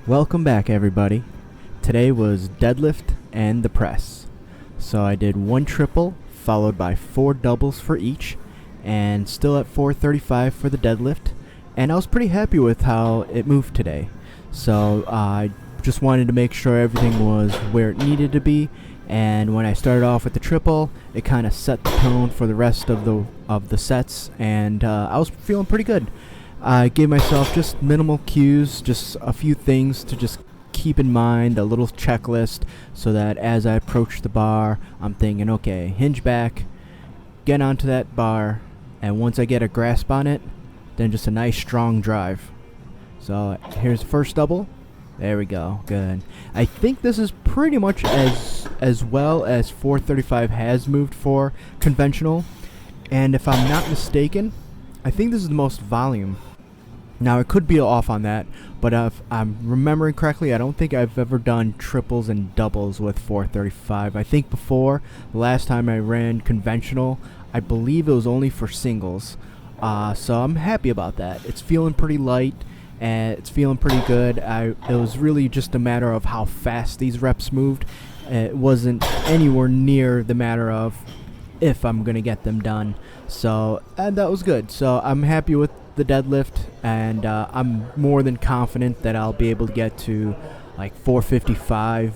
Welcome back, everybody. Today was deadlift and the press. So I did one triple followed by 4 doubles for each, and still at 435 for the deadlift, and I was pretty happy with how it moved today. So I just wanted to make sure everything was where it needed to be, and when I started off with the triple, it kind of set the tone for the rest of the sets, and I was feeling pretty good. I gave myself just minimal cues, just a few things to just keep in mind, a little checklist, so that as I approach the bar, I'm thinking, okay, hinge back, get onto that bar, and once I get a grasp on it, then just a nice strong drive. So here's the first double. There we go, good. I think this is pretty much as well as 435 has moved for conventional, and if I'm not mistaken, I think this is the most volume. Now, I could be off on that, but if I'm remembering correctly, I don't think I've ever done triples and doubles with 435. I think before, the last time I ran conventional, I believe it was only for singles. So I'm happy about that. It's feeling pretty light, and it's feeling pretty good. It was really just a matter of how fast these reps moved. It wasn't anywhere near the matter of if I'm going to get them done. So, and that was good. So I'm happy with the deadlift, and I'm more than confident that I'll be able to get to like 455,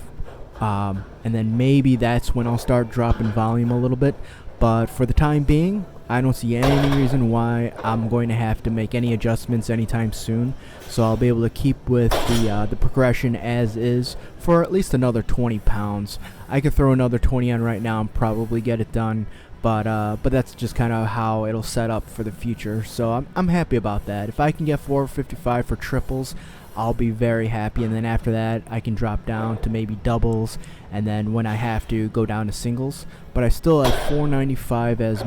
and then maybe that's when I'll start dropping volume a little bit. But for the time being, I don't see any reason why I'm going to have to make any adjustments anytime soon. So I'll be able to keep with the progression as is for at least another 20 pounds. I could throw another 20 on right now and probably get it done. But that's just kind of how it'll set up for the future. So I'm happy about that. If I can get 455 for triples, I'll be very happy. And then after that, I can drop down to maybe doubles, and then when I have to, go down to singles. But I still have 495 as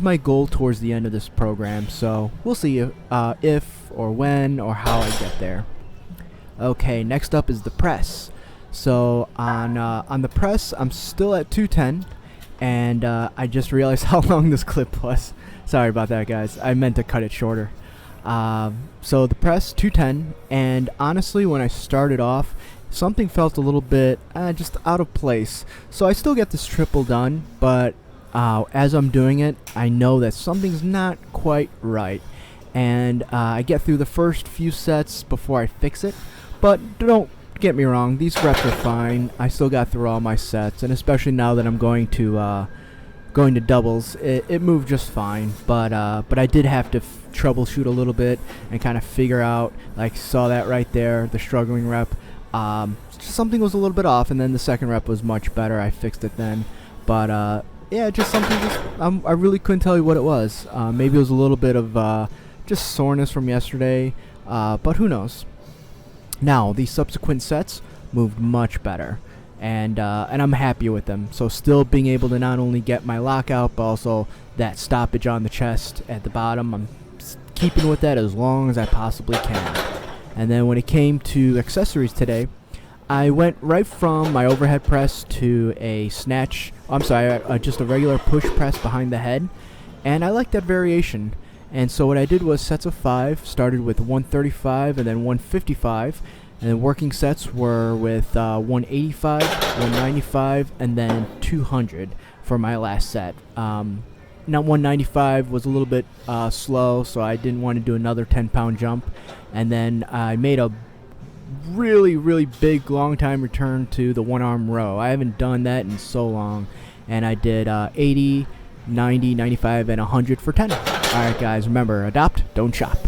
my goal towards the end of this program. So we'll see if or when or how I get there. Okay, next up is the press. So on the press, I'm still at 210. And I just realized how long this clip was. Sorry about that, guys. I meant to cut it shorter. So the press, 210. And honestly, when I started off, something felt a little bit just out of place. So I still get this triple done, but as I'm doing it, I know that something's not quite right. And I get through the first few sets before I fix it. But don't get me wrong, these reps are fine. I still got through all my sets, and especially now that I'm going to doubles, it moved just fine. But I did have to troubleshoot a little bit and kind of figure out, like, saw that right there, the struggling rep. Something was a little bit off, and then the second rep was much better. I fixed it then. But yeah, just something. I really couldn't tell you what it was. Maybe it was a little bit of just soreness from yesterday. But who knows? Now, the subsequent sets moved much better, and I'm happy with them. So still being able to not only get my lockout, but also that stoppage on the chest at the bottom, I'm keeping with that as long as I possibly can. And then when it came to accessories today, I went right from my overhead press to a snatch, just a regular push press behind the head, and I like that variation. And so what I did was sets of 5, started with 135 and then 155, and then working sets were with 185, 195, and then 200 for my last set. Now 195 was a little bit slow, so I didn't want to do another 10-pound jump. And then I made a really, really big, long time return to the one-arm row. I haven't done that in so long. And I did 80, 90, 95, and 100 for 10. Alright guys, remember, adopt, don't chop.